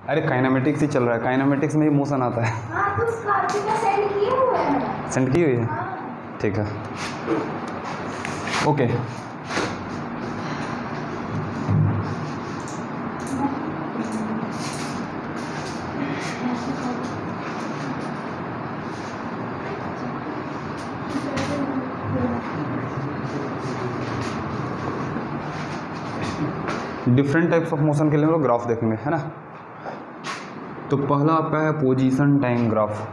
अरे काइनेमेटिक्स ही चल रहा है, काइनेमेटिक्स में ही मोशन आता है। हाँ, तो स्कॉर्पियो का सेंड किए हुए हैं। सेंड की हुई है, हाँ। ठीक है, okay. Different types of motion के लिए हम लोग ग्राफ देखेंगे, है ना। तो पहला आपका है पोजीशन टाइम ग्राफ।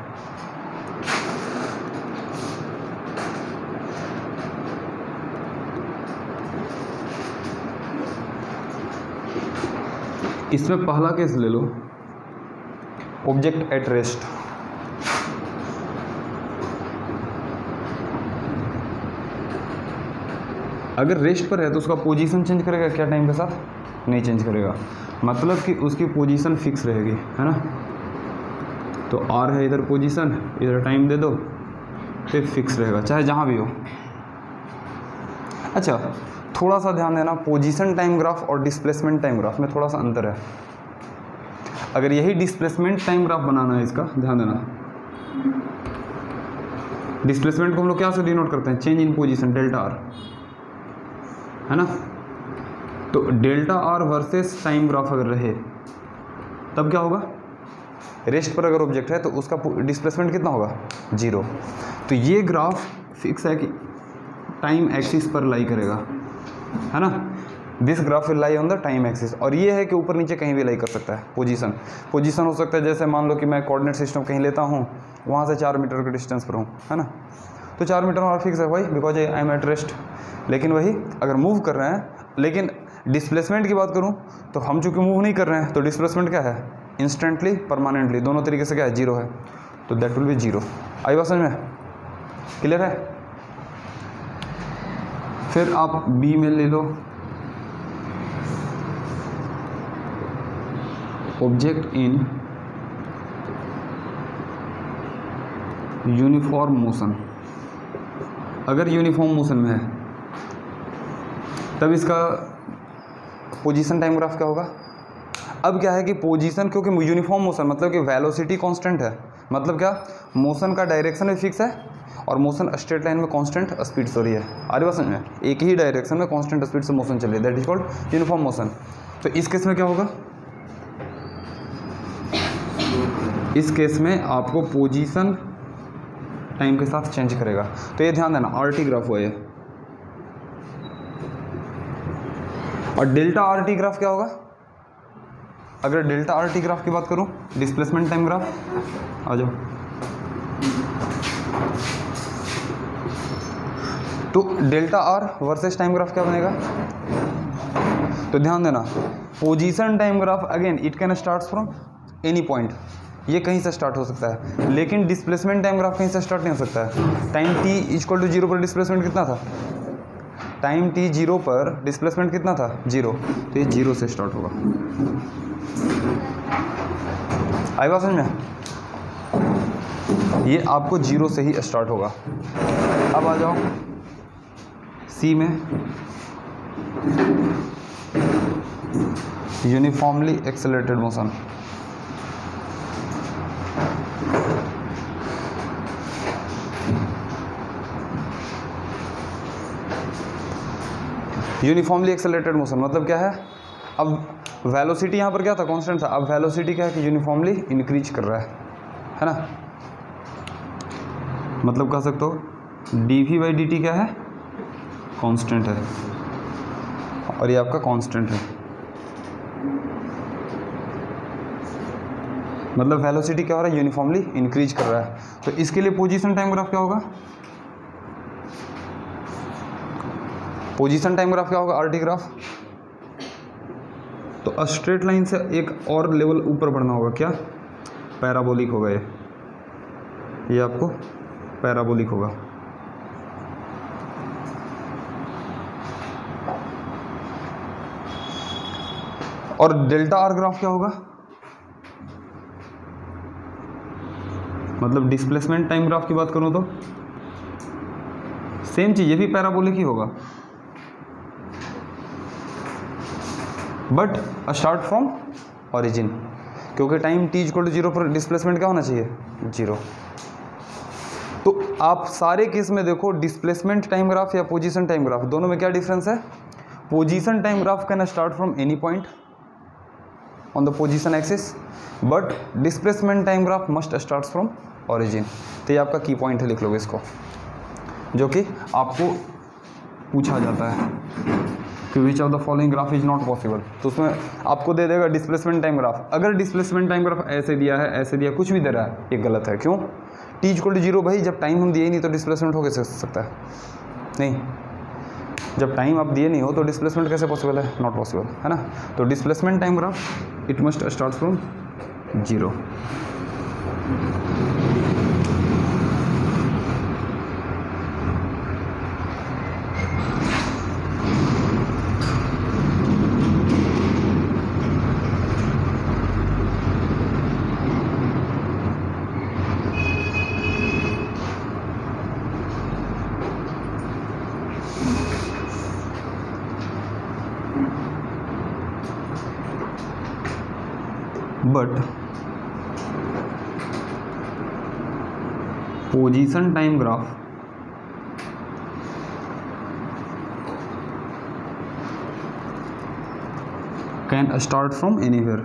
इसमें पहला केस ले लो, ऑब्जेक्ट एट रेस्ट। अगर रेस्ट पर है तो उसका पोजीशन चेंज करेगा क्या टाइम के साथ? नहीं चेंज करेगा, मतलब कि उसकी पोजीशन फिक्स रहेगी, है ना। तो आर है इधर पोजीशन, इधर टाइम दे दो, फिर फिक्स रहेगा चाहे जहाँ भी हो। अच्छा, थोड़ा सा ध्यान देना, पोजीशन टाइम ग्राफ और डिस्प्लेसमेंट टाइम ग्राफ में थोड़ा सा अंतर है। अगर यही डिस्प्लेसमेंट टाइम ग्राफ बनाना है, इसका ध्यान देना, डिस्प्लेसमेंट को हम लोग क्या से डिनोट करते हैं? Change in position, delta R, है ना। तो delta R versus time graph अगर रहे तब क्या होगा? रेस्ट पर अगर ऑब्जेक्ट है तो उसका डिस्प्लेसमेंट कितना होगा? 0। तो ये ग्राफ फिक्स है कि टाइम एक्सिस पर लाई करेगा, है ना। This graph will lie on the time axis. और ये है कि ऊपर नीचे कहीं भी लाई कर सकता है। पोजीशन हो सकता है, जैसे मान लो कि मैं कोऑर्डिनेट सिस्टम कहीं लेता हूँ, वहाँ से 4 मीटर के डिस्टेंस पर हूँ, है ना। तो 4 मीटर और फिक्स है भाई, because I am at rest. लेकिन वही अगर मूव कर रहे हैं, लेकिन डिस्प्लेसमेंट की बात करूं तो हम चूँकि मूव नहीं कर रहे हैं, तो डिस्प्लेसमेंट क्या है? इंस्टेंटली, परमानेंटली, दोनों तरीके से क्या है? 0 है। तो दैट विल बी 0। आई बात समझ में? क्लियर है? फिर आप बी में ले लो, ऑब्जेक्ट इन यूनिफॉर्म मोशन। अगर यूनिफॉर्म मोशन में है तब इसका पोजीशन टाइम ग्राफ क्या होगा? अब क्या है कि पोजीशन, क्योंकि यूनिफॉर्म मोशन मतलब कि वेलोसिटी कांस्टेंट है, मतलब क्या? मोशन का डायरेक्शन भी फिक्स है और मोशन स्ट्रेट लाइन में कांस्टेंट स्पीड से हो रही है। आ रही बात समझ में? एक ही डायरेक्शन में कांस्टेंट स्पीड से मोशन चल रही है, that is called uniform motion. तो इस केस में क्या होगा? इस केस में आपको पोजीशन टाइम के साथ चेंज करेगा। तो ये ध्यान देना, आरटी ग्राफ हुआ ये। और डेल्टा आरटी ग्राफ क्या होगा? अगर डेल्टा आरटी ग्राफ की बात करूं, डिस्प्लेसमेंट टाइम ग्राफ, आ जाओ। तो delta R versus time graph क्या बनेगा? तो ध्यान देना, position time graph again it can start from any point, ये कहीं से स्टार्ट हो सकता है। लेकिन डिस्प्लेसमेंट टाइम ग्राफ कहीं से स्टार्ट नहीं हो सकता है। टाइम t इक्वल टू 0 पर डिस्प्लेसमेंट कितना था? टाइम t 0 पर डिस्प्लेसमेंट कितना था? 0। तो ये 0 से स्टार्ट होगा। आई बात समझ में? ये आपको 0 से ही स्टार्ट होगा। अब आ जाओ सी में, uniformly accelerated motion. Uniformly accelerated motion मतलब क्या है? अब वेलोसिटी यहाँ पर क्या था? कांस्टेंट था। अब वेलोसिटी क्या है कि यूनिफॉर्मली इंक्रीज कर रहा है ना। मतलब कह सकते हो dv/dt क्या है? कांस्टेंट है, और ये आपका कांस्टेंट है। मतलब वेलोसिटी क्या हो रहा है? यूनिफॉर्मली इंक्रीज कर रहा है। तो इसके लिए पोजीशन टाइम ग्राफ क्या होगा? पोजीशन टाइम ग्राफ क्या होगा? RT graph. तो स्ट्रेट लाइन से एक और लेवल ऊपर बढ़ना होगा, क्या? पैराबोलिक होगा ये आपको पैराबोलिक होगा। और डेल्टा आर ग्राफ क्या होगा? मतलब डिस्प्लेसमेंट टाइम ग्राफ की बात करूं तो सेम चीज, ये भी पैराबोलिक ही होगा, बट स्टार्ट फ्रॉम ओरिजिन। क्योंकि टाइम t इक्वल टू 0 पर डिस्प्लेसमेंट क्या होना चाहिए, 0। तो आप सारे केस में देखो डिस्प्लेसमेंट टाइम ग्राफ या पोजीशन टाइम ग्राफ, दोनों में क्या डिफरेंस है। Position time graph can start from any point on the position axis, but displacement time graph must start from origin. तो ये आपका की पॉइंट है, लिख लोगे इसको, जो कि आपको पूछा जाता है कि which of the following graph is not possible. तो उसमें आपको दे देगा डिस्प्लेसमेंट टाइम ग्राफ। अगर डिस्प्लेसमेंट टाइम ग्राफ ऐसे दिया है, ऐसे दिया, कुछ भी दे रहा है, ये गलत है। क्यों, t इक्वल टू 0 भाई, जब टाइम हम दिए ही नहीं तो डिस्प्लेसमेंट हो कैसे सकता है, नहीं। जब टाइम आप दिए नहीं हो तो डिस्प्लेसमेंट कैसे पॉसिबल है, नॉट पॉसिबल, है ना। तो displacement time graph it must start from 0। But position time graph can start from anywhere.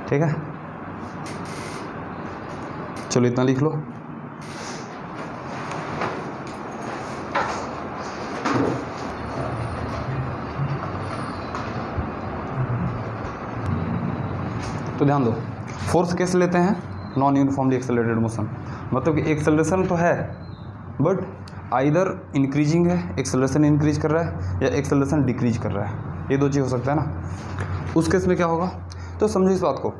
ठीक है, चलो इतना लिख लो। तो ध्यान दो, फोर्स कैसे लेते हैं, नॉन यूनिफॉर्मली एक्सेलरेटेड मोशन, मतलब कि एक्सेलरेशन तो है बट आइदर इंक्रीजिंग है, एक्सेलरेशन इंक्रीज कर रहा है, या एक्सेलरेशन डिक्रीज कर रहा है, ये दो चीज़ हो सकता है ना। उस केस में क्या होगा, तो समझो इस बात को,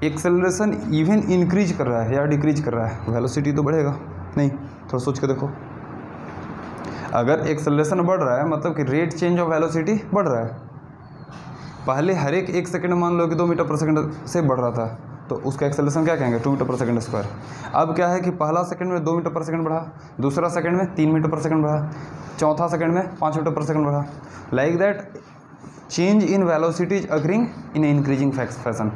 एक्सेलरेशन इवन इंक्रीज कर रहा है या डिक्रीज कर रहा है, वेलोसिटी तो बढ़ेगा नहीं। थोड़ा सोच के देखो, अगर एक्सेलरेशन बढ़ रहा है मतलब कि रेट चेंज ऑफ वेलोसिटी बढ़ रहा है। पहले हर एक सेकंड मान लो कि 2 मीटर पर सेकंड से बढ़ रहा था, तो उसका एक्सेलरेशन क्या कहेंगे, 2 मीटर पर सेकंड स्क्वायर। अब क्या है कि पहला सेकंड में 2 मीटर पर सेकंड बढ़ा, दूसरा सेकंड में 3 मीटर पर सेकंड बढ़ा, चौथा सेकंड में 5 मीटर पर सेकंड बढ़ा। Like that change in velocity is occurring in increasing fashion.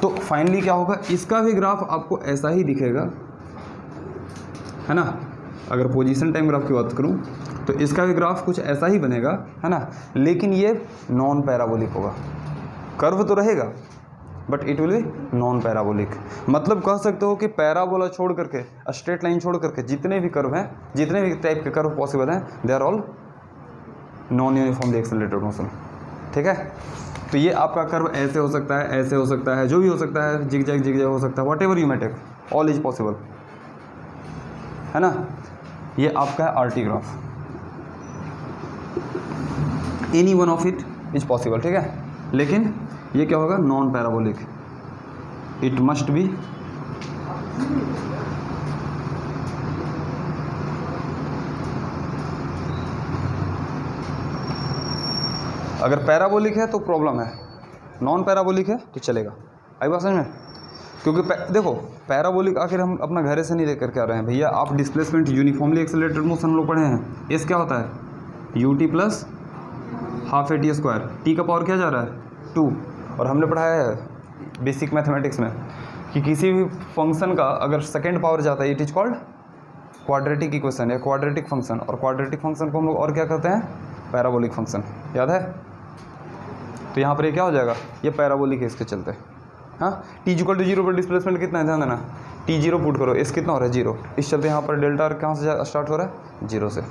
तो फाइनली क्या होगा, इसका भी ग्राफ आपको ऐसा ही दिखेगा, है ना। अगर पोजीशन टाइम ग्राफ की बात करूं तो इसका भी ग्राफ कुछ ऐसा ही बनेगा, है ना, लेकिन ये नॉन पैराबोलिक होगा। कर्व तो रहेगा but it will be non parabolic. मतलब कह सकते हो कि पैराबोला छोड़ करके, स्ट्रेट लाइन छोड़ करके जितने भी कर्व हैं, जितने भी टाइप के कर्व पॉसिबल हैं, they are all non uniformly accelerated motion. ठीक है, तो ये आपका कर्व ऐसे हो सकता है, ऐसे हो सकता है, जो भी हो सकता है, जिग-जैग हो सकता है, whatever you may take, all is possible, है ना। ये आपका है RT graph, any one of it is possible. ठीक है, लेकिन ये क्या होगा, non parabolic, it must be अगर पैराबोलिक है तो प्रॉब्लम है, नॉन पैराबोलिक है तो चलेगा। आई बात समझ में, क्योंकि देखो पैराबोलिक आखिर हम अपना घर से नहीं लेकर के आ रहे हैं भैया। आप डिस्प्लेसमेंट यूनिफॉर्मली एक्सेलरेटेड मोशन हम लोग पढ़े हैं, एस क्या होता है, ut plus half A T square, T का पावर क्या जा रहा है 2। और हमने पढ़ाया है बेसिक मैथमेटिक्स में कि किसी भी फंक्शन का अगर सेकेंड पावर जाता है it is called quadratic equation या क्वाड्रेटिक फंक्शन। और क्वाड्रेटिक फंक्शन को हम लोग और क्या कहते हैं, पैराबोलिक फंक्शन, याद है। तो यहाँ पर ये क्या हो जाएगा, ये पैराबोलिक है इसके चलते। हाँ, t इक्वल टू 0 पर डिस्प्लेसमेंट कितना है, ध्यान देना, t0 पुट करो, इस कितना हो रहा है 0, इस चलते यहाँ पर डेल्टा आर कहाँ से स्टार्ट हो रहा है, 0 से।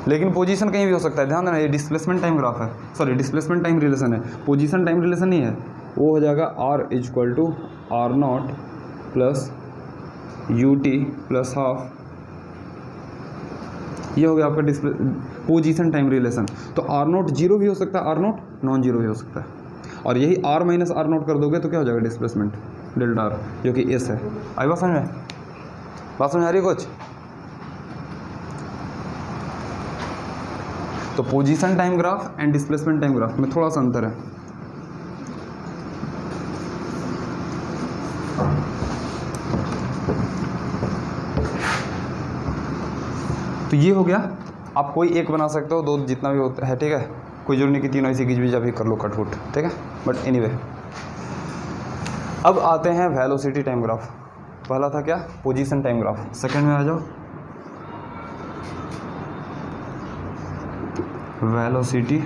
लेकिन पोजीशन कहीं भी हो सकता है, ध्यान देना, ये डिस्प्लेसमेंट टाइम ग्राफ है, सॉरी डिस्प्लेसमेंट टाइम रिलेशन है, पोजीशन टाइम रिलेशन नहीं है। वो हो जाएगा r equal to r0 plus ut plus half, ये हो गया आपका पोजीशन टाइम रिलेशन। तो r0 0 भी हो सकता है, r0 नॉन जीरो भी हो सकता है, और यही r माइनस r0 कर दोगे तो क्या हो जाएगा, डिस्प्लेसमेंट डेल्टा आर, जो कि s है। आई बात समझ में, बात समझ आ रही है कुछ। तो position time graph and displacement time graph में थोड़ा सा अंतर है। तो ये हो गया, आप कोई एक बना सकते हो, दो जितना भी होता है, ठीक है, कोई जरूरी नहीं कि तीनों ऐसी खींच भी कर लो कटफुट, ठीक है, बट एनीवे। अब आते हैं वेलोसिटी टाइम ग्राफ। पहला था क्या, पोजीशन टाइम ग्राफ, सेकंड में आ जाओ वेलोसिटी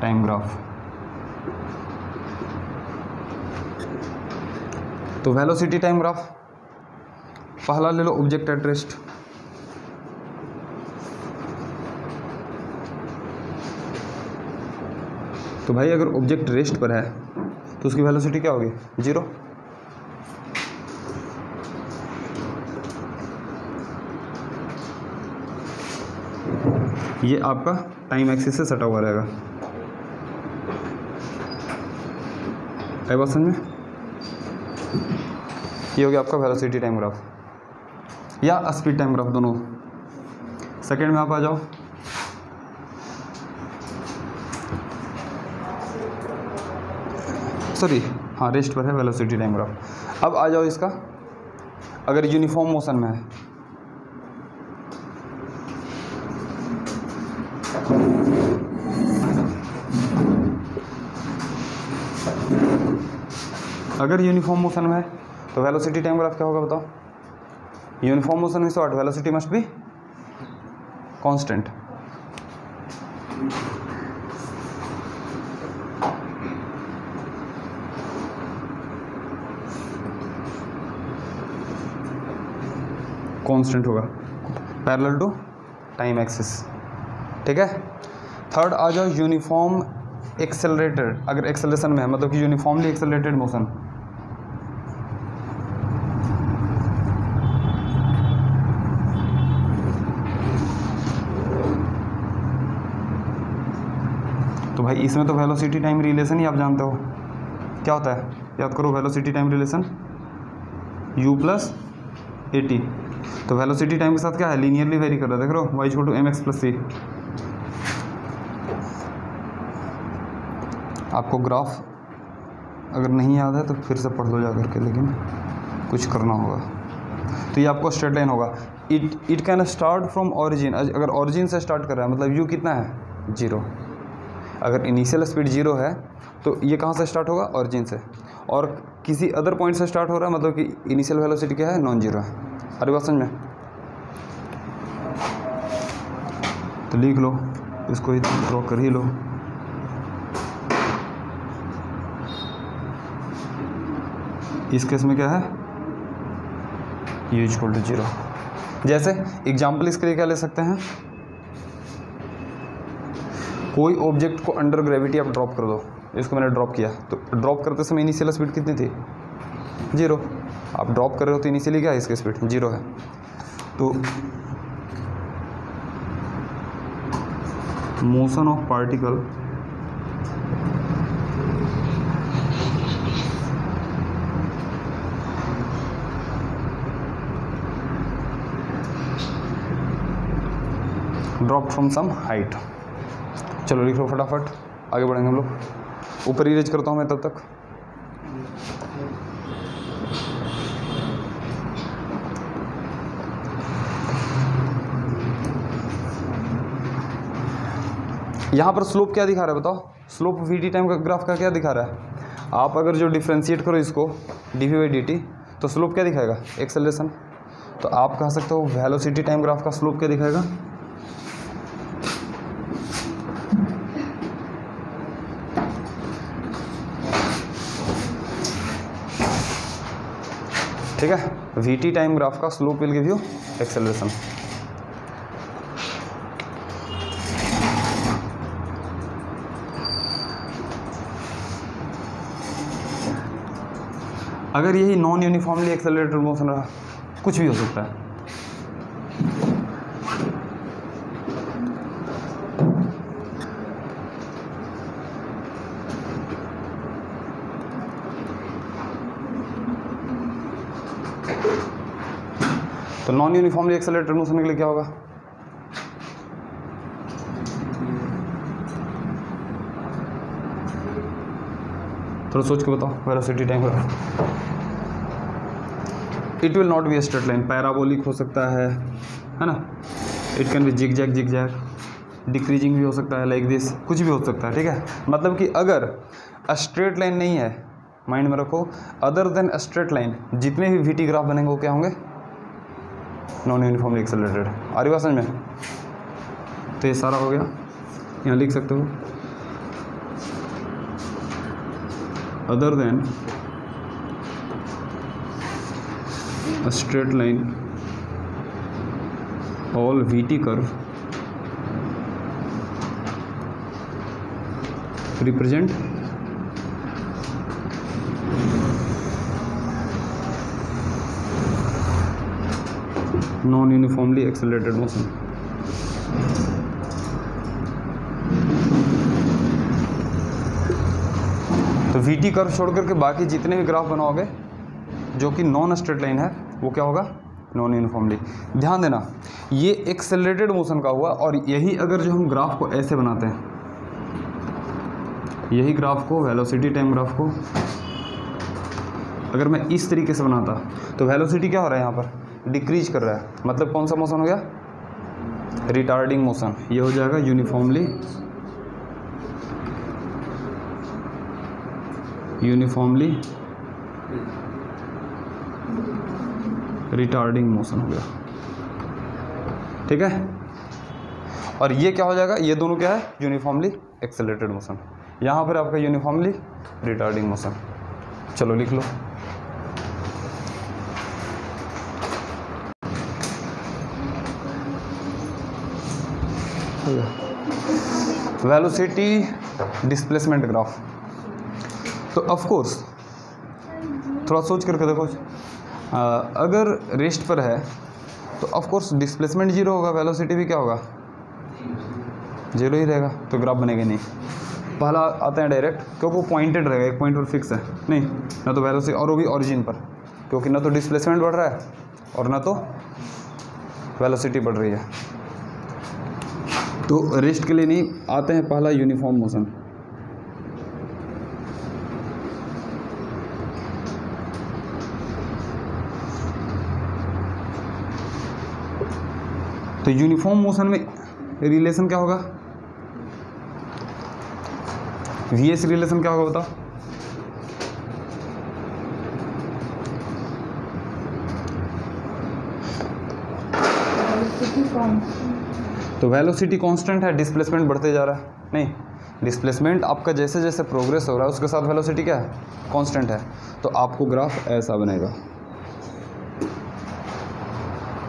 टाइम ग्राफ। तो वेलोसिटी टाइम ग्राफ, पहला ले लो ऑब्जेक्ट एट रेस्ट। तो भाई अगर ऑब्जेक्ट रेस्ट पर है तो उसकी वेलोसिटी क्या होगी, 0। ये आपका टाइम एक्सिस से सटा हुआ रहेगा। आई बात समझ में? ये हो गया आपका वेलोसिटी टाइम ग्राफ या स्पीड टाइम ग्राफ, दोनों। सेकंड में आप आ जाओ सॉरी, हाँ रेस्ट पर है वेलोसिटी टाइम ग्राफ। अब आ जाओ इसका, अगर यूनिफॉर्म मोशन में है, अगर यूनिफॉर्म मोशन में है तो वेलोसिटी टाइम ग्राफ क्या होगा बताओ। यूनिफॉर्म मोशन में what, velocity must be constant. Constant होगा पैरेलल टू टाइम एक्सिस, ठीक है। थर्ड आ जाओ यूनिफॉर्म एक्सेलरेटेड, अगर एक्सेलरेशन में है मतलब कि यूनिफॉर्मली एक्सेलरेटेड मोशन। तो भाई इसमें तो वेलोसिटी टाइम रिलेशन ही आप जानते हो क्या होता है, याद करो velocity time relation u plus AT। तो वेलोसिटी टाइम के साथ क्या है, लीनियरली वेरी कर रहा है, देख रहे हो, y equal to mx plus c। आपको ग्राफ अगर नहीं याद है तो फिर से पढ़ लो जा करके, लेकिन कुछ करना होगा। तो ये आपको स्ट्रेट लाइन होगा। It can start from origin, अगर ऑरिजिन से स्टार्ट कर रहा है मतलब u कितना है, 0। अगर इनिशियल स्पीड 0 है तो ये कहाँ से स्टार्ट होगा, ऑरिजिन से, और किसी अदर पॉइंट से स्टार्ट हो रहा है मतलब कि इनिशियल वेलोसिटी क्या है, नॉन जीरो है। अरे बात समझ में? तो लिख लो इसको, ही ड्रॉ कर ही लो। इस केस में क्या है, u इक्वल टू 0। जैसे एग्जाम्पल इसके लिए क्या ले सकते हैं, कोई ऑब्जेक्ट को अंडर ग्रेविटी आप ड्रॉप कर दो, इसको मैंने ड्रॉप किया, तो ड्रॉप करते समय इनिशियल स्पीड कितनी थी, 0। आप ड्रॉप कर रहे हो तो इनिशियली क्या है, इसकी स्पीड 0 है। तो motion of particle drop from some height. चलो लिख लो फटाफट, आगे बढ़ेंगे हम लोग। ऊपर इरेज करता हूँ मैं तब तक। यहाँ पर स्लोप क्या दिखा रहा है बताओ, स्लोप वीटी टाइम का ग्राफ का क्या दिखा रहा है। आप अगर जो डिफ्रेंशिएट करो इसको dv/dt तो स्लोप क्या दिखाएगा, एक्सेलरेशन। तो आप कह सकते हो वेलोसिटी टाइम ग्राफ का स्लोप क्या दिखाएगा, ठीक है। वीटी टाइम ग्राफ का slope will give you acceleration. अगर यही नॉन यूनिफॉर्मली एक्सेलरेटेड मोशन रहा, कुछ भी हो सकता है। तो नॉन यूनिफॉर्मली एक्सेलरेटेड मोशन के लिए क्या होगा, थोड़ा सोच के बताओ, velocity time graph. It will not be straight line, parabolic हो सकता है ना, it can be zigzag, decreasing भी हो सकता है, लाइक दिस, कुछ भी हो सकता है, ठीक है। मतलब कि अगर स्ट्रेट लाइन नहीं है, माइंड में रखो, अदर देन स्ट्रेट लाइन जितने भी वीटी ग्राफ बनेंगे वो क्या होंगे, नॉन यूनिफॉर्मली एक्सेलरेटेड। आ रही बात समझ में? तो ये सारा हो गया, यहाँ लिख सकते हो, other than a straight line all VT curve represent non-uniformly accelerated motion। तो VT कर्व छोड़ करके बाकी जितने भी ग्राफ बनाओगे जो कि नॉन स्ट्रेट लाइन है वो क्या होगा, नॉन यूनिफॉर्मली। ध्यान देना, ये एक्सेलरेटेड मोशन का हुआ, और यही अगर जो हम ग्राफ को ऐसे बनाते हैं, यही ग्राफ को, वेलोसिटी टाइम ग्राफ को अगर मैं इस तरीके से बनाता तो वेलोसिटी क्या हो रहा है, यहाँ पर डिक्रीज कर रहा है, मतलब कौन सा मोशन हो गया, रिटार्डिंग मोशन। ये हो जाएगा यूनिफॉर्मली रिटार्डिंग मोशन हो गया, ठीक है। और ये क्या हो जाएगा, ये दोनों क्या है, यूनिफॉर्मली एक्सेलरेटेड मोशन। यहाँ पर आपका यूनिफॉर्मली रिटार्डिंग मोशन। चलो लिख लो, वेलोसिटी डिस्प्लेसमेंट ग्राफ। तो ऑफ कोर्स थोड़ा सोच करके देखो, अगर रेस्ट पर है तो ऑफ कोर्स डिस्प्लेसमेंट जीरो होगा, वेलोसिटी भी क्या होगा, जीरो ही रहेगा, तो ग्राफ बनेगा नहीं। पहला आते हैं डायरेक्ट, क्योंकि वो पॉइंटेड रहेगा, एक पॉइंट पर फिक्स है नहीं, ना तो वेलोसिटी, और वो भी ओरिजिन पर, क्योंकि ना तो डिस्प्लेसमेंट बढ़ रहा है और ना तो वेलोसिटी बढ़ रही है। तो रेस्ट के लिए नहीं, आते हैं पहला यूनिफॉर्म मोशन। तो यूनिफॉर्म मोशन में रिलेशन क्या होगा, वीएस रिलेशन क्या होगा बताओ, तो वेलोसिटी कांस्टेंट है, डिस्प्लेसमेंट बढ़ते जा रहा है, नहीं, डिस्प्लेसमेंट आपका जैसे जैसे प्रोग्रेस हो रहा है उसके साथ वेलोसिटी क्या है, कांस्टेंट है। तो आपको ग्राफ ऐसा बनेगा,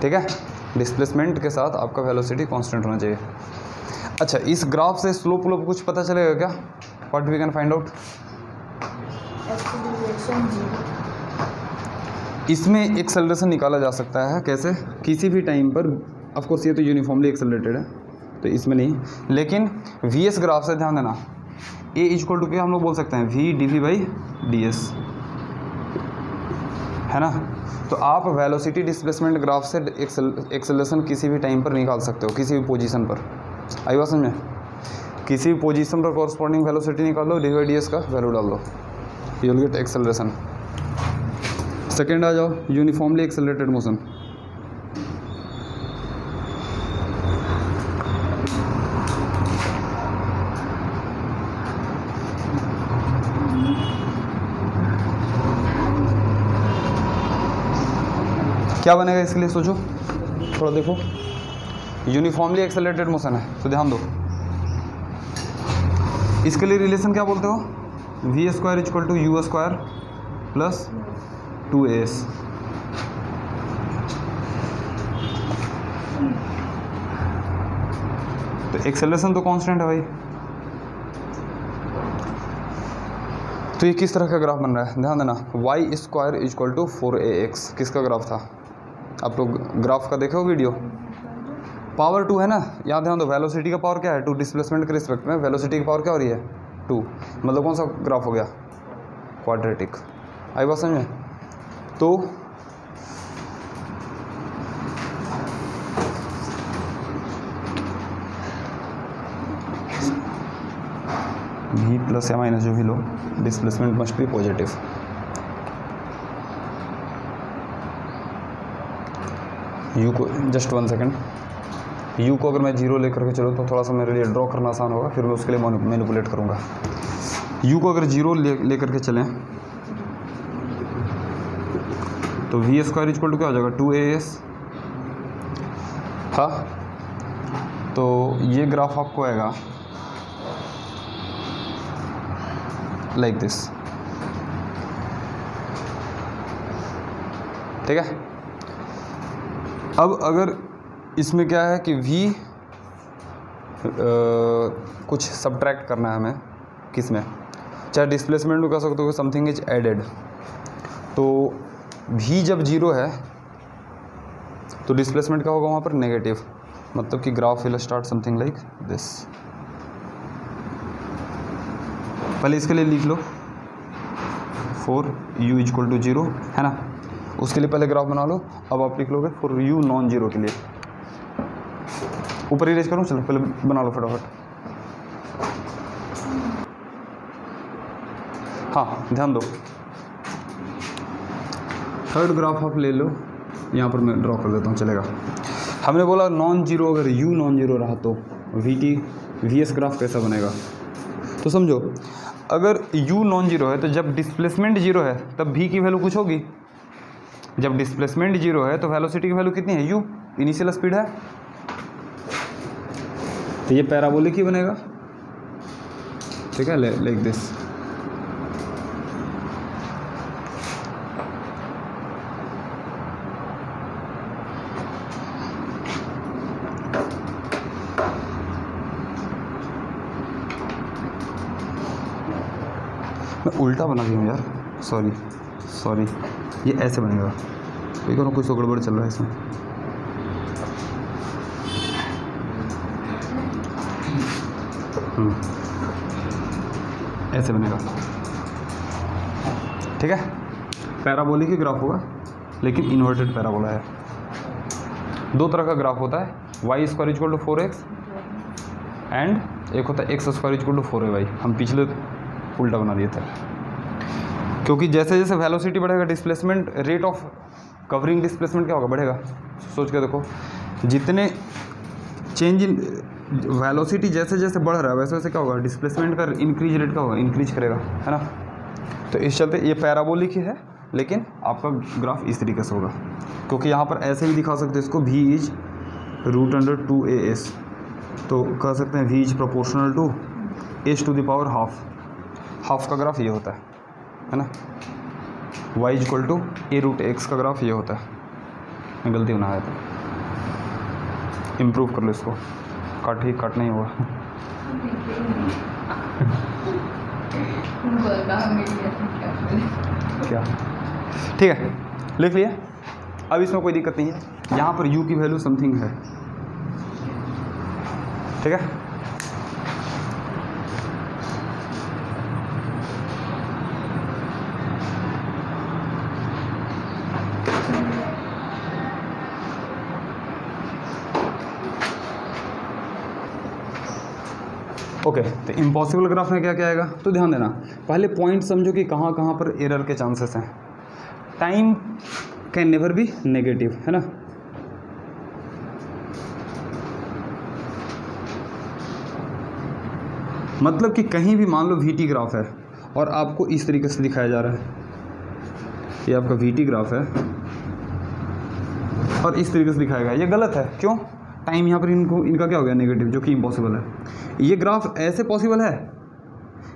ठीक है, डिस्प्लेसमेंट के साथ आपका वेलोसिटी कांस्टेंट होना चाहिए। अच्छा, इस ग्राफ से स्लोप व्लोप कुछ पता चलेगा क्या, what we can find out, इसमें एक्सेलरेशन निकाला जा सकता है कैसे, किसी भी टाइम पर, ऑफ कोर्स ये तो यूनिफॉर्मली एक्सेलरेटेड है तो इसमें नहीं, लेकिन वीएस ग्राफ से ध्यान देना, ए इक्वल टू क्या हम लोग बोल सकते हैं, v d v by D s, है ना। तो आप वेलोसिटी डिस्प्लेसमेंट ग्राफ से एक्सेलरेशन किसी भी टाइम पर निकाल सकते हो, किसी भी पोजीशन पर। आई बात समझ में, किसी भी पोजीशन पर कॉरस्पॉन्डिंग वेलोसिटी निकाल लो, डी बाई डी एस का वैल्यू डाल दो, you will get acceleration. Second आ जाओ, यूनिफॉर्मली एक्सेलरेटेड मोशन। क्या बनेगा इसके लिए सोचो, थोड़ा देखो, यूनिफॉर्मली एक्सेलरेटेड मोशन है तो ध्यान दो, इसके लिए रिलेशन क्या बोलते हो, v square equal to u square plus 2as। तो एक्सेलरेशन तो कांस्टेंट है भाई, तो ये किस तरह का ग्राफ बन रहा है, ध्यान देना, Y square equal to 4ax, किसका ग्राफ था, आप लोग ग्राफ का देखो वीडियो, पावर 2 है ना, यहाँ ध्यान दो, वेलोसिटी का पावर क्या है 2, डिस्प्लेसमेंट के रिस्पेक्ट में वेलोसिटी की पावर क्या हो रही है 2, मतलब कौन सा ग्राफ हो गया, क्वाड्रेटिक। आई बात समझ में, तो v प्लस या माइनस जो भी लो, displacement must be positive. u को जस्ट 1 सेकेंड, u को अगर मैं 0 लेकर के चलूँ तो थोड़ा सा मेरे लिए ड्रॉ करना आसान होगा, फिर मैं उसके लिए मैनिपुलेट करूँगा। u को अगर 0 लेकर के चलें तो वी स्क्वायर इक्वल टू क्या हो जाएगा 2as। हाँ, तो ये ग्राफ आपको आएगा लाइक दिस, ठीक है। अब अगर इसमें क्या है कि v कुछ सब्ट्रैक्ट करना है हमें, किस में, चाहे डिस्प्लेसमेंट में कर सकते हो, समथिंग इज एडेड, तो v जब 0 है तो डिस्प्लेसमेंट क्या होगा वहाँ पर नेगेटिव, मतलब कि graph will start something like this. पहले इसके लिए लिख लो 4u इक्वल टू 0, है ना, उसके लिए पहले ग्राफ बना लो। अब आप लिख लोगे फॉर u नॉन जीरो के लिए, ऊपर इरेज करूँ, चलो पहले बना लो फटाफट। हाँ ध्यान दो, थर्ड ग्राफ आप ले लो, यहाँ पर मैं ड्रॉ कर देता हूँ, चलेगा। हमने बोला नॉन जीरो, अगर u नॉन जीरो रहा तो वीएस ग्राफ कैसा बनेगा, तो समझो अगर u नॉन जीरो है तो जब डिस्प्लेसमेंट जीरो है तब v की वैल्यू कुछ होगी। जब डिस्प्लेसमेंट जीरो है तो वेलोसिटी की वैल्यू कितनी है, u इनिशियल स्पीड है, तो ये पैराबोलिक ही बनेगा, ठीक है, लाइक दिस। मैं उल्टा बना दिया हूँ यार, सॉरी, ये ऐसे बनेगा, देखो ना कुछ तो गड़बड़ चल रहा है इसमें। ऐसे बनेगा, ठीक है, पैराबोलिक ही ग्राफ होगा, लेकिन इन्वर्टेड पैराबोला है। दो तरह का ग्राफ होता है, y square equal to 4x and एक होता है x square equal to 4ay। हम पिछले उल्टा बना दिए थे, क्योंकि जैसे जैसे वेलोसिटी बढ़ेगा displacement, rate of covering displacement क्या होगा, बढ़ेगा। सोच के देखो, जितने चेंज इन वेलोसिटी जैसे जैसे बढ़ रहा है वैसे वैसे क्या होगा, डिस्प्लेसमेंट का इंक्रीज रेट क्या होगा, इंक्रीज करेगा, है ना। तो इस चलते ये पैराबोलिक ही है, लेकिन आपका ग्राफ इस तरीके से होगा, क्योंकि यहाँ पर ऐसे भी दिखा सकते हैं इसको, v इज √2as, तो कह सकते हैं v is proportional to h to the power half का ग्राफ ये होता है ना। y इक्वल टू a√x का ग्राफ ये होता है। गलती होना है तो इम्प्रूव कर लो इसको, कट नहीं हुआ। क्या, ठीक है, लिख लिया। अब इसमें कोई दिक्कत नहीं है, यहाँ पर u की वैल्यू समथिंग है, ठीक है। ओके, तो इम्पॉसिबल ग्राफ में क्या क्या आएगा, तो ध्यान देना, पहले पॉइंट समझो कि कहाँ कहाँ पर एरर के चांसेस हैं। Time can never be negative, है ना। मतलब कि कहीं भी मान लो वीटी ग्राफ है और आपको इस तरीके से दिखाया जा रहा है, ये आपका वीटी ग्राफ है और इस तरीके से दिखाएगा, ये गलत है। क्यों, टाइम यहाँ पर इनका क्या हो गया, नेगेटिव, जो कि इम्पॉसिबल है। ये ग्राफ ऐसे पॉसिबल है,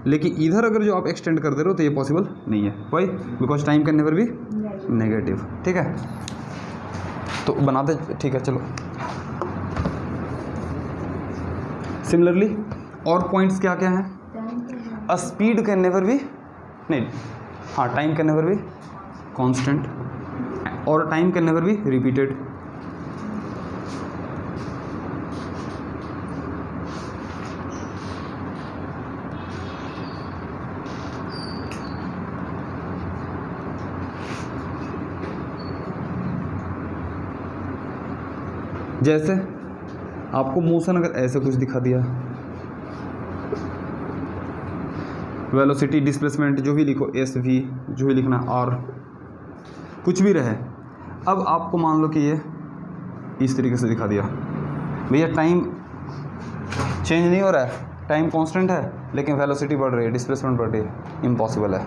लेकिन इधर अगर जो आप एक्सटेंड कर दे रहे हो तो ये पॉसिबल नहीं है। Why, because time can never be negative, ठीक है। तो बनाते, ठीक है, चलो। सिमिलरली और पॉइंट्स क्या क्या हैं, a speed can never be, नहीं, हाँ, time can never be constant और time can never be repeated. जैसे आपको मोशन अगर ऐसे कुछ दिखा दिया, वेलोसिटी, डिस्प्लेसमेंट, जो भी लिखो, एस वी, जो भी लिखना, आर, कुछ भी रहे। अब आपको मान लो कि ये इस तरीके से दिखा दिया, भैया टाइम चेंज नहीं हो रहा है, टाइम कांस्टेंट है, लेकिन वेलोसिटी बढ़ रही है, डिस्प्लेसमेंट बढ़ रही है, इम्पॉसिबल है।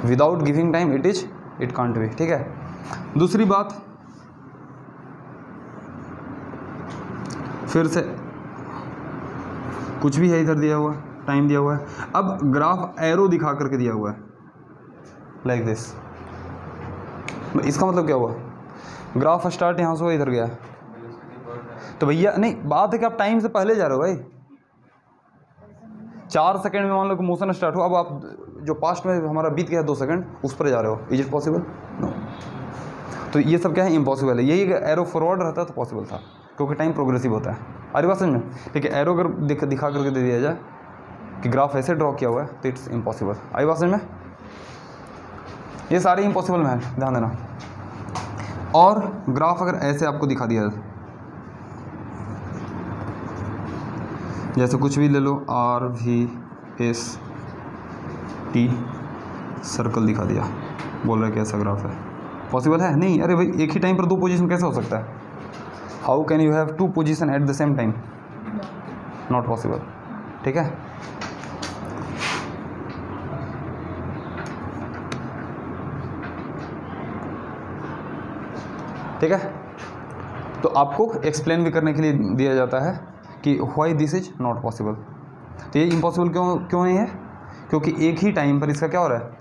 Without giving time it can't be, ठीक है। दूसरी बात, फिर से कुछ भी है, इधर दिया हुआ टाइम दिया हुआ है, अब ग्राफ एरो दिखा करके दिया हुआ है लाइक दिस। इसका मतलब क्या हुआ, ग्राफ स्टार्ट यहाँ से हुआ, इधर गया, तो भैया नहीं, बात है कि आप टाइम से पहले जा रहे हो भाई। 4 सेकंड में मान लो कि मोशन स्टार्ट हो, अब आप जो पास्ट में हमारा बीत गया 2 सेकंड, उस पर जा रहे हो, इज इट पॉसिबल? नो। तो ये सब क्या है, इम्पॉसिबल है। यही एरो फॉरवर्ड रहता तो पॉसिबल था, क्योंकि टाइम प्रोग्रेसिव होता है। अरे बात समझ में, ठीक है। एरो अगर दिखा करके दे दिया जाए कि ग्राफ ऐसे ड्रॉ किया हुआ है तो इट्स इम्पॉसिबल। आई बात समझ में, ये सारे इम्पॉसिबल में है, ध्यान देना। और ग्राफ अगर ऐसे आपको दिखा दिया जाए, जैसे कुछ भी ले लो, R V S T, circle दिखा दिया, बोल रहा है कि ऐसा ग्राफ है, पॉसिबल है? नहीं। अरे भाई एक ही टाइम पर 2 पोजीशन कैसे हो सकता है? How can you have 2 position at the same time? Not possible, ठीक है। ठीक है, तो आपको एक्सप्लेन भी करने के लिए दिया जाता है कि why this is not possible. तो ये इम्पॉसिबल क्यों नहीं है? क्योंकि एक ही टाइम पर इसका क्या हो रहा है,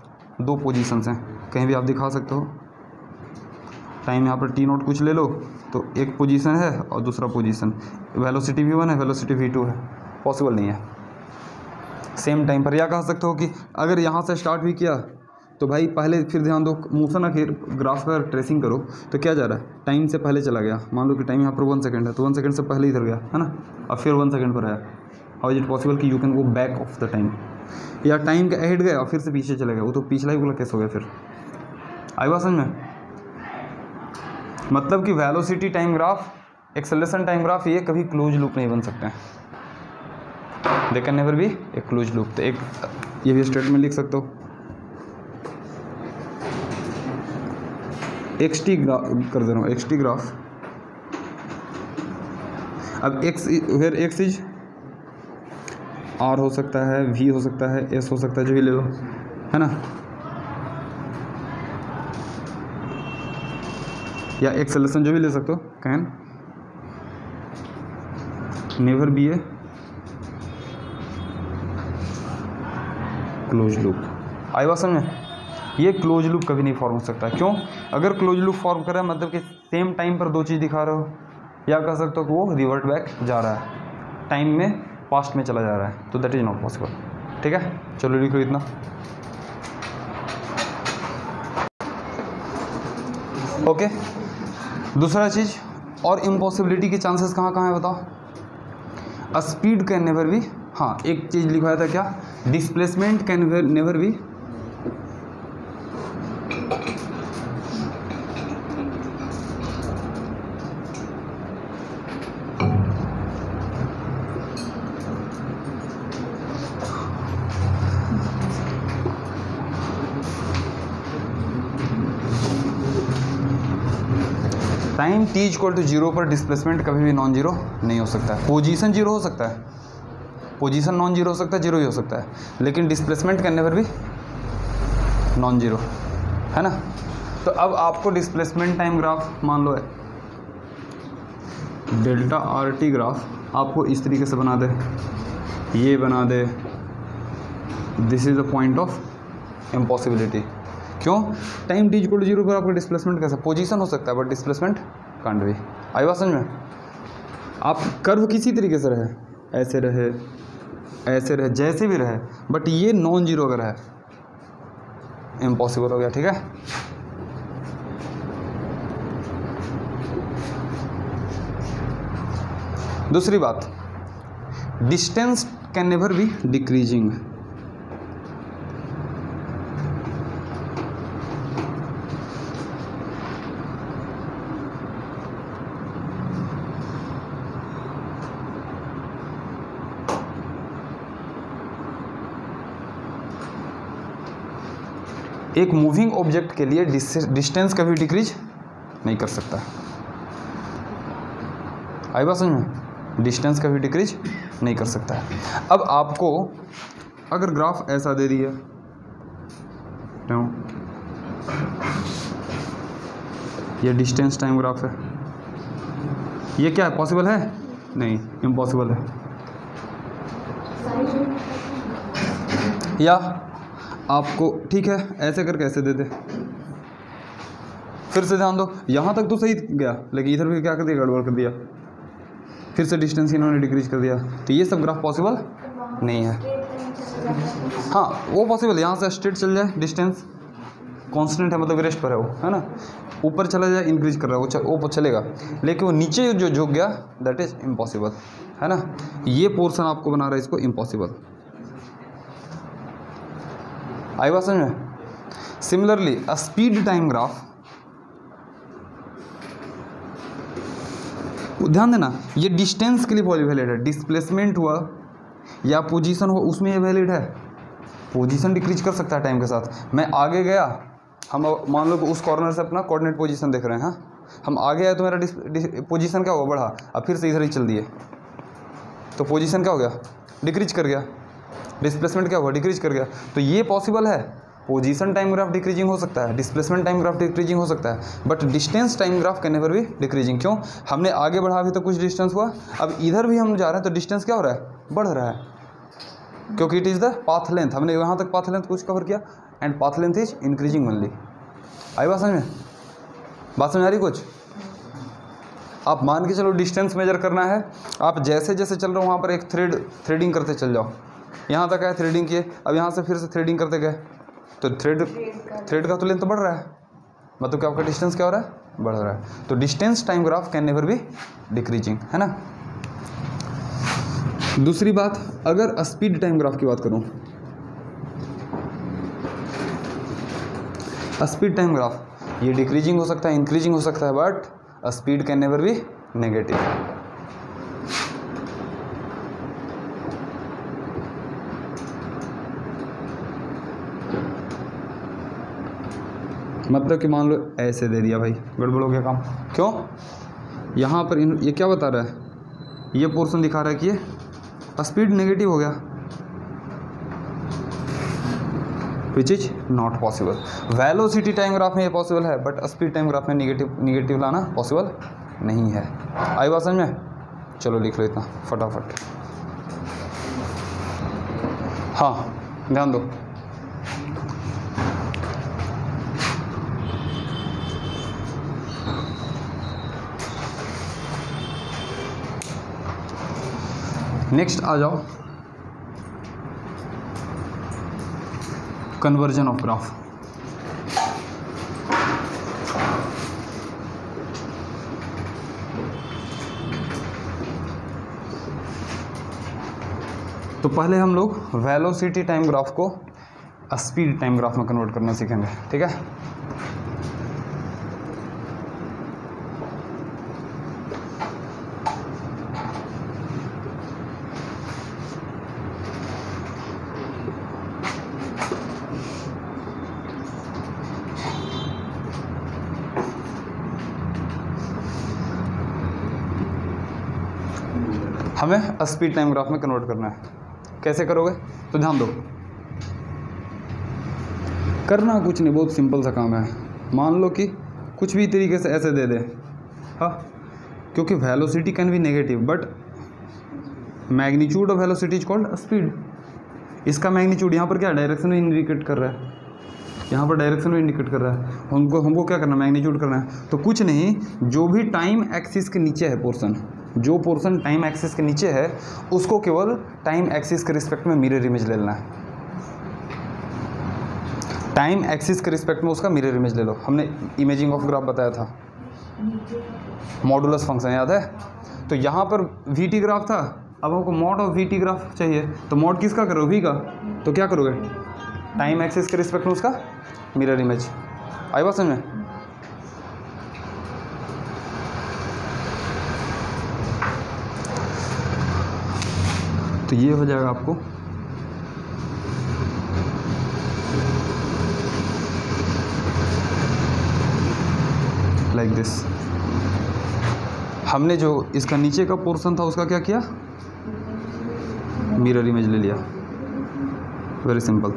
2 पोजीशंस हैं। कहीं भी आप दिखा सकते हो, टाइम यहाँ पर टी नोट कुछ ले लो, तो एक पोजीशन है और दूसरा पोजीशन, वेलोसिटी v1 है, वेलोसिटी v2 है, पॉसिबल नहीं है सेम टाइम पर। या कह सकते हो कि अगर यहाँ से स्टार्ट भी किया तो भाई पहले, फिर ध्यान दो, मोशन आखिर ग्राफ पर ट्रेसिंग करो तो क्या जा रहा है, टाइम से पहले चला गया। मान लो कि टाइम यहाँ पर 1 सेकंड है, तो 1 सेकंड से पहले इधर गया, है ना, अब फिर 1 सेकंड पर आया। हाउ इज इट पॉसिबल कि you can go back of the time? या टाइम के अहेड गया और फिर से पीछे चला गया, वो तो पिछला ही वाला केस हो गया फिर। आई बात समझ में? मतलब कि velocity time graph, acceleration time graph, ये कभी क्लोज लूप नहीं बन सकते हैं। They can never be a close loop. तो एक ये भी स्टेटमेंट लिख सकते हो, एक्स टी ग्राफ कर दे रहा हूँ, एक्स टी ग्राफ। अब x, where x is r हो सकता है, वी हो सकता है, एस हो सकता है, जो भी ले लो, है ना, या एक्सेलरेशन जो भी ले सकते हो। Can never be a close loop. आई बात समझ में? ये क्लोज लूप कभी नहीं फॉर्म हो सकता। क्यों? अगर क्लोज लूप फॉर्म कर रहा है मतलब कि सेम टाइम पर 2 चीज़ दिखा रहे हो, या कह सकते हो कि वो रिवर्ट बैक जा रहा है, टाइम में पास्ट में चला जा रहा है, तो दैट इज नॉट पॉसिबल। ठीक है, चलो लिखो इतना। ओके, दूसरा चीज़, और इम्पॉसिबिलिटी के चांसेस कहाँ कहाँ है बताओ? स्पीड कैन नेवर बी, हाँ एक चीज़ लिखवाया था क्या, displacement can never be time t equal to 0 पर डिस्प्लेसमेंट कभी भी नॉन जीरो नहीं हो सकता है। पोजीशन जीरो हो सकता है, पोजीशन नॉन जीरो हो सकता है, जीरो ही हो सकता है, लेकिन डिस्प्लेसमेंट कैन नेवर भी नॉन जीरो, है ना। तो अब आपको डिस्प्लेसमेंट टाइम ग्राफ मान लो है डेल्टा आर टी ग्राफ, आपको इस तरीके से बना दे, ये बना दे, this is the point of impossibility. क्यों? टाइम टी इक्वल टू 0 पर आपका डिस्प्लेसमेंट कैसा, पोजीशन हो सकता है बट डिस्प्लेसमेंट कांट बी। आई बात समझ में? आप कर्व किसी तरीके से रहे, ऐसे रहे, ऐसे रहे, जैसे भी रहे, बट ये नॉन जीरो अगर है, इम्पॉसिबल हो गया। ठीक है, दूसरी बात, distance can never be decreasing. एक मूविंग ऑब्जेक्ट के लिए डिस्टेंस कभी डिक्रीज नहीं कर सकता। आई बात समझ में? डिस्टेंस कभी डिक्रीज नहीं कर सकता है। अब आपको अगर ग्राफ ऐसा दे दिया, ये डिस्टेंस टाइम ग्राफ है, ये क्या है, पॉसिबल है? नहीं, इम्पॉसिबल है। या आपको ठीक है ऐसे करके ऐसे दे दे, फिर से ध्यान दो, यहाँ तक तो सही गया लेकिन इधर भी क्या कर दिया, गड़बड़ कर दिया, फिर से डिस्टेंस इन्होंने डिक्रीज कर दिया, तो ये सब ग्राफ पॉसिबल नहीं है। हाँ वो पॉसिबल है, यहाँ से स्ट्रेट चल जाए, डिस्टेंस कांस्टेंट है मतलब रेस्ट पर है वो, है ना, ऊपर चला जाए इंक्रीज कर रहा है वो चलेगा, लेकिन वो नीचे जो झुक गया दैट इज इम्पॉसिबल, है ना। ये पोर्शन आपको बना रहा है इसको इम्पॉसिबल। आई बात समझ में? Similarly a speed time graph, ध्यान देना ये डिस्टेंस के लिए वैलिड है, डिस्प्लेसमेंट हुआ या पोजीशन हुआ उसमें ये वैलिड है। पोजीशन डिक्रीज कर सकता है टाइम के साथ। मैं आगे गया, हम मान लो कि उस कॉर्नर से अपना कोऑर्डिनेट पोजीशन देख रहे हैं, हाँ हम आगे आए तो मेरा पोजीशन क्या हुआ, बढ़ा, अब फिर से इधर ही चल दिए तो पोजीशन क्या हो गया, डिक्रीज कर गया, डिस्प्लेसमेंट क्या हुआ, डिक्रीज कर गया। तो ये पॉसिबल है, पोजीशन टाइम ग्राफ डिक्रीजिंग हो सकता है, डिस्प्लेसमेंट टाइम ग्राफ डिक्रीजिंग हो सकता है, but distance time graph can never be decreasing. क्यों? हमने आगे बढ़ा भी तो कुछ डिस्टेंस हुआ, अब इधर भी हम जा रहे हैं तो डिस्टेंस क्या हो रहा है, बढ़ रहा है, क्योंकि it is the path length, हमने यहाँ तक पाथ लेंथ कुछ कवर किया and path length is increasing only. आई बात समझ में? बात समझ आ रही कुछ? आप मान के चलो डिस्टेंस मेजर करना है, आप जैसे जैसे चल रहे हो वहाँ पर एक थ्रेडिंग करते चल जाओ, यहाँ तक है थ्रेडिंग किए, अब यहाँ से फिर से थ्रेडिंग करते गए तो थ्रेड का तो लेंथ बढ़ रहा है, मतलब क्या आपका डिस्टेंस क्या हो रहा है, बढ़ रहा है। तो distance time graph can never be decreasing, है ना। दूसरी बात, अगर स्पीड टाइम ग्राफ की बात करूं, स्पीड टाइम ग्राफ ये डिक्रीजिंग हो सकता है, इंक्रीजिंग हो सकता है, but speed can never be negative. मतलब कि मान लो ऐसे दे दिया भाई, गड़बड़ हो गया काम। क्यों? यहाँ पर ये क्या बता रहा है, ये पोर्शन दिखा रहा है कि ये स्पीड नेगेटिव हो गया, which is not possible. Velocity time graph में ये पॉसिबल है, बट स्पीड टाइम ग्राफ में निगेटिव लाना पॉसिबल नहीं है। आई बात समझ में? चलो लिख लो इतना फटाफट। हाँ ध्यान दो, नेक्स्ट आ जाओ, कन्वर्जन ऑफ ग्राफ। तो पहले हम लोग वेलोसिटी टाइम ग्राफ को स्पीड टाइम ग्राफ में कन्वर्ट करना सीखेंगे, ठीक है। हमें स्पीड टाइम ग्राफ में कन्वर्ट करना है। कैसे करोगे? तो ध्यान दो, करना कुछ नहीं, बहुत सिंपल सा काम है। मान लो कि कुछ भी तरीके से ऐसे दे दे, हाँ, क्योंकि velocity can be negative but magnitude of velocity is called speed. इसका मैग्नीट्यूड यहाँ पर क्या डायरेक्शन में इंडिकेट कर रहा है, यहाँ पर डायरेक्शन में इंडिकेट कर रहा है, हमको क्या करना है, मैग्नीट्यूड करना है। तो कुछ नहीं, जो भी टाइम एक्सिस के नीचे है पोर्शन, जो पोर्शन टाइम एक्सिस के नीचे है उसको केवल टाइम एक्सिस के रिस्पेक्ट में मिरर इमेज ले लेना है। टाइम एक्सिस के रिस्पेक्ट में उसका मिरर इमेज ले लो। हमने इमेजिंग ऑफ ग्राफ बताया था, मॉडुलस फंक्शन याद है। तो यहाँ पर वी टी ग्राफ था, अब हमको mod of we T graph चाहिए, तो मॉड किसका करो, वी का। तो क्या करोगे, टाइम एक्सिस के रिस्पेक्ट में उसका मिरर इमेज। आई बात समझ में? तो ये हो जाएगा आपको लाइक दिस। हमने जो इसका नीचे का पोर्शन था उसका क्या किया, मिरर इमेज ले लिया, वेरी सिंपल।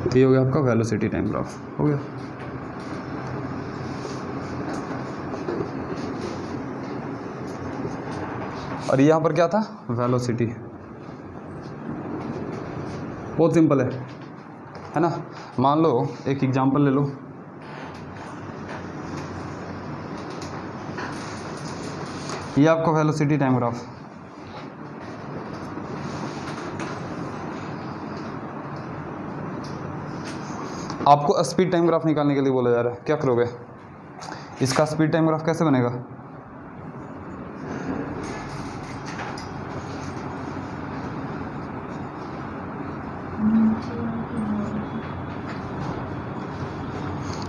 तो ये हो गया आपका वेलोसिटी टाइम ग्राफ, हो गया। और यहाँ पर क्या था, वेलोसिटी। बहुत सिंपल है ना। मान लो एक एग्जांपल ले लो, ये आपका वेलोसिटी टाइम ग्राफ। आपको स्पीड टाइम ग्राफ निकालने के लिए बोला जा रहा है, क्या करोगे, इसका स्पीड टाइम ग्राफ कैसे बनेगा,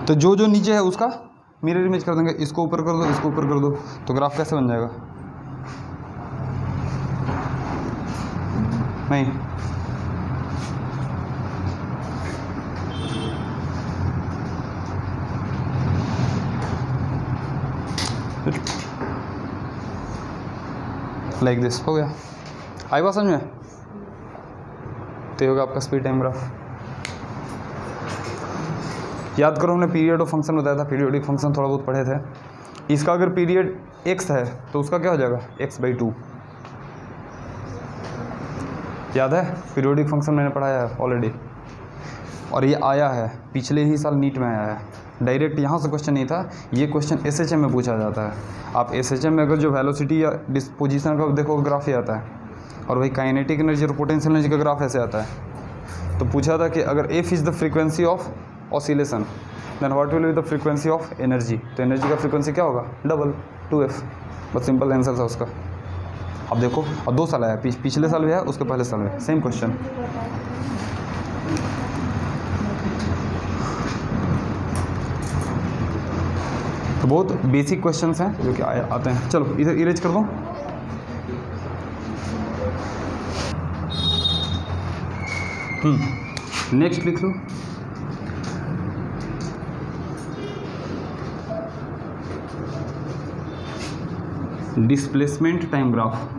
तो जो जो नीचे है उसका मिरर इमेज कर देंगे, इसको ऊपर कर दो, इसको ऊपर कर दो, तो ग्राफ कैसे बन जाएगा, नहीं लाइक दिस, हो गया। आई बात समझ में। तो होगा आपका स्पीड टाइम ग्राफ। याद करो हमने पीरियड ऑफ फंक्शन बताया था, पीरियोडिक फंक्शन थोड़ा बहुत पढ़े थे। इसका अगर पीरियड x है तो उसका क्या हो जाएगा, x/2। याद है, पीरियोडिक फंक्शन मैंने पढ़ाया है ऑलरेडी, और ये आया है पिछले ही साल नीट में आया है। डायरेक्ट यहाँ से क्वेश्चन नहीं था, ये क्वेश्चन SHM में पूछा जाता है। आप SHM में अगर जो वेलोसिटी या डिस्पोजिशन का देखो ग्राफ ही आता है, और वही काइनेटिक एनर्जी और पोटेंशियल एनर्जी का ग्राफ ऐसे आता है। तो पूछा था कि अगर f is the frequency of oscillation then what will be the frequency of energy, तो एनर्जी का फ्रीक्वेंसी क्या होगा, डबल 2f। बस सिंपल आंसर था उसका। अब देखो, और 2 साल आया, पिछले साल भी है, उसके पहले साल में सेम क्वेश्चन। तो बहुत बेसिक क्वेश्चंस हैं जो कि आते हैं। चलो इधर इरेज कर दो। नेक्स्ट लिख लो, डिस्प्लेसमेंट टाइम ग्राफ।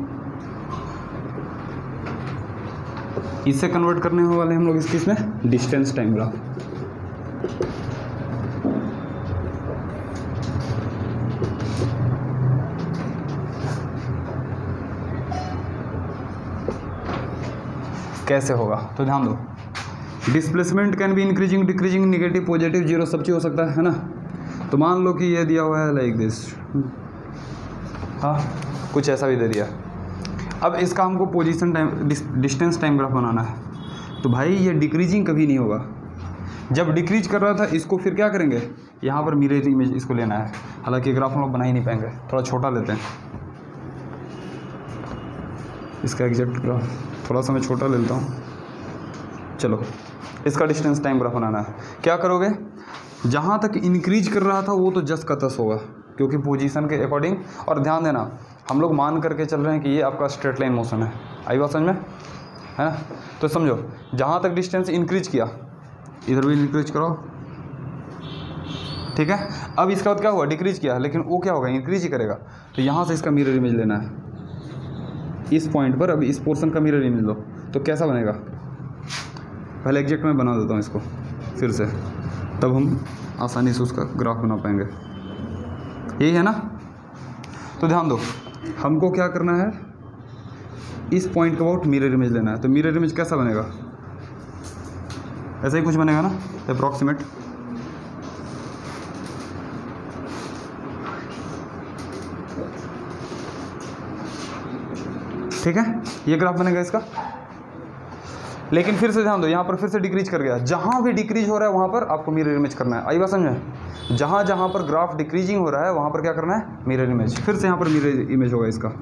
इससे कन्वर्ट करने वाले हम लोग इसमें डिस्टेंस टाइम ग्राफ। कैसे होगा, तो ध्यान दो, displacement can be increasing, decreasing, negative, positive, zero, सब चीज़ हो सकता है ना। तो मान लो कि ये दिया हुआ है लाइक दिस, हाँ कुछ ऐसा भी दे दिया। अब इसका हमको position time distance time graph बनाना है। तो भाई ये डिक्रीजिंग कभी नहीं होगा। जब डिक्रीज कर रहा था इसको फिर क्या करेंगे, यहाँ पर मिरर इमेज इसको लेना है। हालांकि ग्राफ हम लोग बना ही नहीं पाएंगे, थोड़ा छोटा लेते हैं इसका एग्जैक्ट ग्राफ, थोड़ा सा मैं छोटा ले लेता हूँ। चलो इसका डिस्टेंस टाइम ग्राफ बनाना है। क्या करोगे, जहाँ तक इंक्रीज कर रहा था वो तो जस का तस होगा, क्योंकि पोजीशन के अकॉर्डिंग। और ध्यान देना, हम लोग मान करके चल रहे हैं कि ये आपका स्ट्रेट लाइन मोशन है। आई बात समझ में, है ना। तो समझो, जहाँ तक डिस्टेंस इंक्रीज किया इधर भी इंक्रीज करो, ठीक है। अब इसका बाद क्या हुआ, डिक्रीज किया, लेकिन वो क्या होगा, इंक्रीज ही करेगा। तो यहाँ से इसका मिरर इमेज लेना है इस पॉइंट पर। अब इस पोर्शन का मिरर इमेज लो, तो कैसा बनेगा, पहले एग्जैक्ट मैं बना देता हूँ इसको फिर से, तब हम आसानी से उसका ग्राफ बना पाएंगे। यही है ना। तो ध्यान दो, हमको क्या करना है, इस पॉइंट के अबाउट मिरर इमेज लेना है। तो मिरर इमेज कैसा बनेगा, ऐसा ही कुछ बनेगा ना, अप्रॉक्सीमेट। ठीक है, ये ग्राफ बनेगा इसका। लेकिन फिर से ध्यान दो, यहाँ पर फिर से डिक्रीज कर गया। जहाँ भी डिक्रीज हो रहा है वहाँ पर आपको मिरर इमेज करना है। आई बात समझ में, जहाँ जहाँ पर ग्राफ डिक्रीजिंग हो रहा है वहाँ पर क्या करना है, मिरर इमेज। फिर से यहाँ पर मिरर इमेज होगा इसका।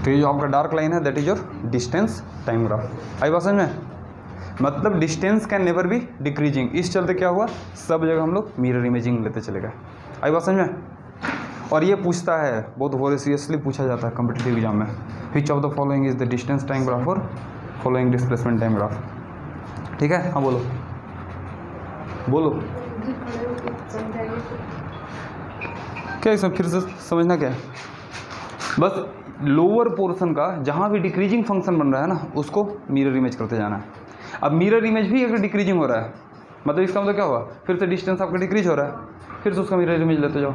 तो ये जो आपका डार्क लाइन है that is your distance time graph. आई बात समझ में? मतलब distance can never be decreasing. इस चलते क्या हुआ, सब जगह हम लोग मिरर इमेजिंग लेते चले गए। आई बात समझ में? और ये पूछता है, बहुत वेरी सीरियसली पूछा जाता है कॉम्पिटिटिव एग्जाम में, which of the following is the distance time graph और फॉलोइंग डिस्प्लेसमेंट टाइम ग्राफ। ठीक है, हाँ बोलो बोलो। क्या इसमें फिर से समझना क्या है, बस लोअर पोर्शन का जहाँ भी डिक्रीजिंग फंक्शन बन रहा है ना उसको मिरर इमेज करते जाना है। अब मिरर इमेज भी अगर डिक्रीजिंग हो रहा है मतलब इसका मतलब क्या हुआ, फिर से डिस्टेंस आपका डिक्रीज हो रहा है, फिर से उसका मिरर इमेज लेते जाओ,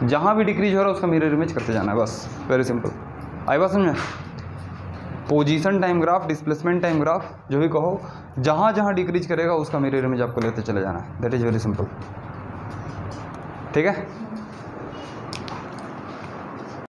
जहाँ भी डिक्रीज हो रहा है उसका मिरर इमेज करते जाना है, बस वेरी सिंपल। आई बात समझ में? Position time graph, displacement time graph जो भी कहो, जहाँ जहाँ डिक्रीज करेगा उसका मिरर इमेज आपको लेते चले जाना है, दैट इज़ वेरी सिंपल। ठीक है।